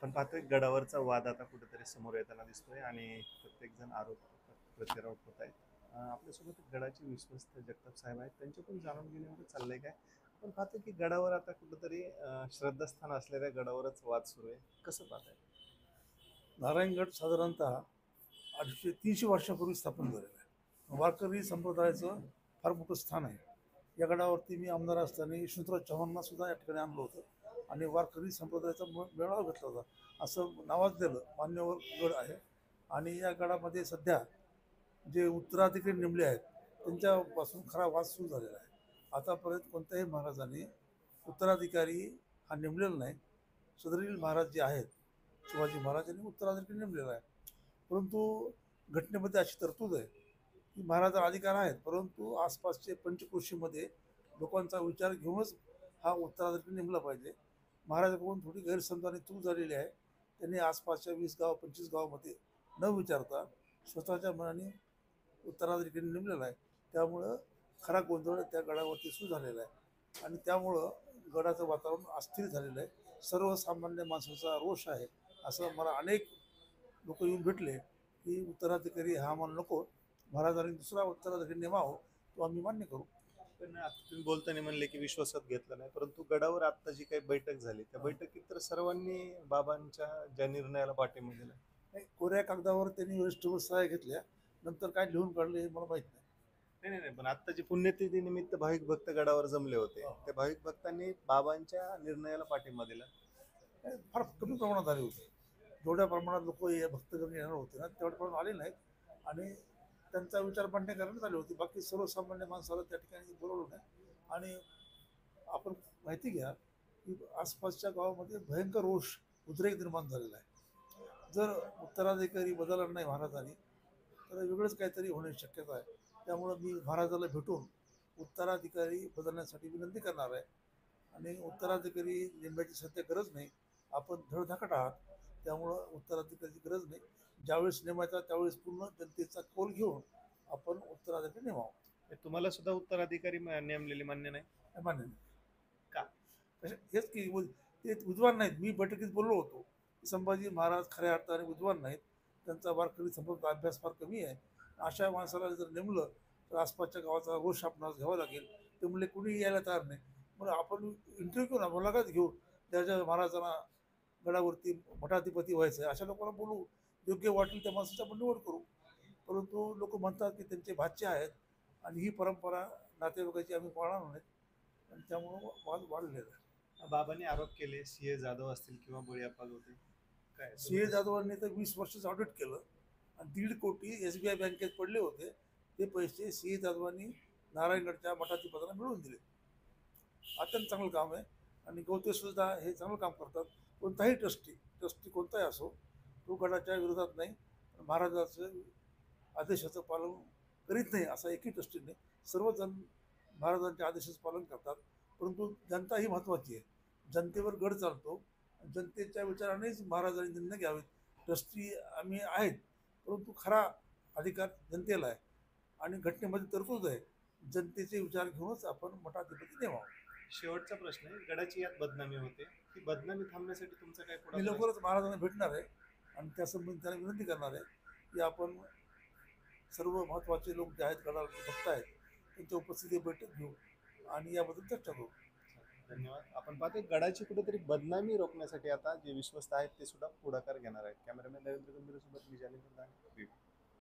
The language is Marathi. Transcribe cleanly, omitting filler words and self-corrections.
आपण पाहतोय गडावरचा वाद आता कुठेतरी समोर येताना दिसतोय आणि प्रत्येक जण आरोप प्रत्यारोप होत आहेत. आपल्यासोबत गडाचे विश्वस्त जगताप साहेब आहेत, त्यांच्याकडून जाणून घेण्याचं चाललंय काय. आपण पाहतो की गडावर आता कुठेतरी श्रद्धास्थान असलेल्या गडावरच वाद सुरू आहे. कसं पाहताय? नारायणगड साधारणतः 250-300 वर्षापूर्वी स्थापन झालेलं आहे. वारकरी संप्रदायाचं फार मोठं स्थान आहे. या गडावरती मी आमदार असताना यशवंतराव चव्हाणांना सुद्धा या ठिकाणी आणलं होतं आणि वारकरी संप्रदायाचा मेळावा घेतला होता असं नावाजलेलं मान्यवर गड आहे. आणि या गडामध्ये सध्या जे उत्तराधिकारी नेमले आहेत त्यांच्यापासून खरा वाद सुरू झालेला आहे. आतापर्यंत कोणत्याही महाराजांनी उत्तराधिकारी हा नेमलेला नाही. सदरील महाराज जे आहेत शिवाजी महाराज यांनी उत्तराधिकारी नेमलेला आहे. परंतु घटनेमध्ये अशी तरतूद आहे की महाराजांना अधिकार आहेत, परंतु आसपासचे पंचक्रोशीमध्ये लोकांचा विचार घेऊनच हा उत्तराधिकारी नेमला पाहिजे. महाराजांकडून थोडी गैरसमज आणि चूक झालेली आहे. त्यांनी आसपासच्या 20 गाव 25 गावामध्ये न विचारता स्वतःच्या मनाने उत्तराधिकारी नेमलेला आहे. त्यामुळं खरा गोंधळ त्या गडावरती सुरू झालेला आहे आणि त्यामुळं गडाचं वातावरण अस्थिर झालेलं आहे. सर्वसामान्य माणसाचा रोष आहे. असं मला अनेक लोक येऊन भेटले की उत्तराधिकारी हा आम्हाला नको, महाराजांनी दुसरा उत्तराधिकारी नेमावं, तो आम्ही मान्य करू. पण आता तुम्ही बोलताना म्हणले की विश्वासात घेतलं नाही, परंतु गडावर आता जी काही बैठक झाली त्या बैठकीत तर सर्वांनी बाबांच्या ज्या निर्णयाला पाठिंबा दिला. नाही, कोऱ्या कागदावर त्यांनी वरिष्ठ सहाय्या घेतल्या, नंतर काय लिहून काढले हे मला माहीत नाही. नाही नाही नाही, पण आत्ताची पुण्यतिथी निमित्त भाविक भक्त गडावर जमले होते. त्या भाविक भक्तांनी बाबांच्या निर्णयाला पाठिंबा दिला. फार कमी प्रमाणात आले होते. जेवढ्या प्रमाणात लोक भक्तगण येणार होते ना तेवढ्या प्रमाणात आले नाहीत आणि त्यांचा विचार मांडणी करण्यात आली होती. बाकी सर्वसामान्य माणसाला त्या ठिकाणी बोलवलं नाही. आणि आपण माहिती घ्या की आसपासच्या गावामध्ये भयंकर रोष उद्रेक निर्माण झालेला आहे. जर उत्तराधिकारी बदलला नाही महाराजांनी तर वेगळंच काहीतरी होण्याची शक्यता आहे. त्यामुळं मी महाराजाला भेटून उत्तराधिकारी बदलण्यासाठी विनंती करणार आहे. आणि उत्तराधिकारी नेमण्याची सध्या गरज नाही. आपण धडधाकट आहात, त्यामुळं उत्तराधिकारीची गरज नाही. ज्यावेळेस नेमायचा त्यावेळेस पूर्ण जनतेचा कौल घेऊन आपण उत्तराधिकारी नेमावं. तुम्हाला सुद्धा उत्तराधिकारी नेमलेले मान्य नाही हे मान्य नाही. का? हेच की ते विद्वान नाहीत. मी बैठकीत बोललो होतो की संभाजी महाराज खऱ्या अर्थाने विद्वान नाहीत. त्यांचा वारकरी संपर्क अभ्यास फार कमी आहे. अशा माणसाला जर नेमलं तर आसपासच्या गावाचा रोष आपणास घ्यावा लागेल. ते म्हणले कुणी यायला तयार नाही. मग आपण इंटरव्ह्यू घेऊ ना, मुलाखत घेऊ. त्याच्या महाराजांना गडावरती मठाधिपती व्हायचं आहे अशा लोकांना बोलू. योग्य वाटेल त्या माणसाची आपण निवड करू. परंतु लोक म्हणतात की त्यांचे भाचे आहेत आणि ही परंपरा नातेवाईकाची आम्ही पाळणार नाहीत आणि त्यामुळं वाद वाढलेला आहे. बाबांनी आरोप केले सिंह जाधव असतील किंवा बळीअप्पा होते काय. सिंह जाधवांनी तर 20 वर्षाचं ऑडिट केलं आणि 1.5 कोटी SBI बँकेत पडले होते. ते पैसे सिंह जाधवांनी नारायणगडच्या मठाधिपतीला मिळवून दिले. अत्यंत चांगलं काम आहे आणि गवते सुद्धा हे चांगलं काम करतात. कोणताही ट्रस्टी कोणताही असो तो गडाच्या विरोधात नाही, महाराजाचं आदेशाचं पालन करीत नाही असा एकही ट्रस्टी नाही. सर्वजण महाराजांच्या आदेशाचं पालन करतात. परंतु जनता ही महत्त्वाची आहे. जनतेवर गड चालतो. जनतेच्या विचारानेच महाराजांनी निर्णय घ्यावेत. ट्रस्टी आम्ही आहेत, परंतु खरा अधिकार जनतेला आहे आणि घटनेमध्ये तरतूद आहे. जनतेचे विचार घेऊनच आपण मठाधिपती नेमावं. शेवटचा प्रश्न आहे, गडाची यात बदनामी होते. ती बदनामी थांबण्यासाठी तुमचं काय मी पुढे? लवकरच महाराजांना भेटणार आहे आणि त्या संबंधी त्यांना विनंती करणार आहे की आपण सर्व महत्त्वाचे लोक जे आहेत गडाला भक्त आहेत त्यांच्या उपस्थितीत बैठक घेऊ आणि याबद्दल चर्चा करू. धन्यवाद. आपण पाहतो गडाची कुठेतरी बदनामी रोखण्यासाठी आता जे विश्वस्त आहेत ते सुद्धा पुढाकार घेणार आहेत. कॅमेरामॅन नरेंद्र गंभीर सोबत मी जालिंदर.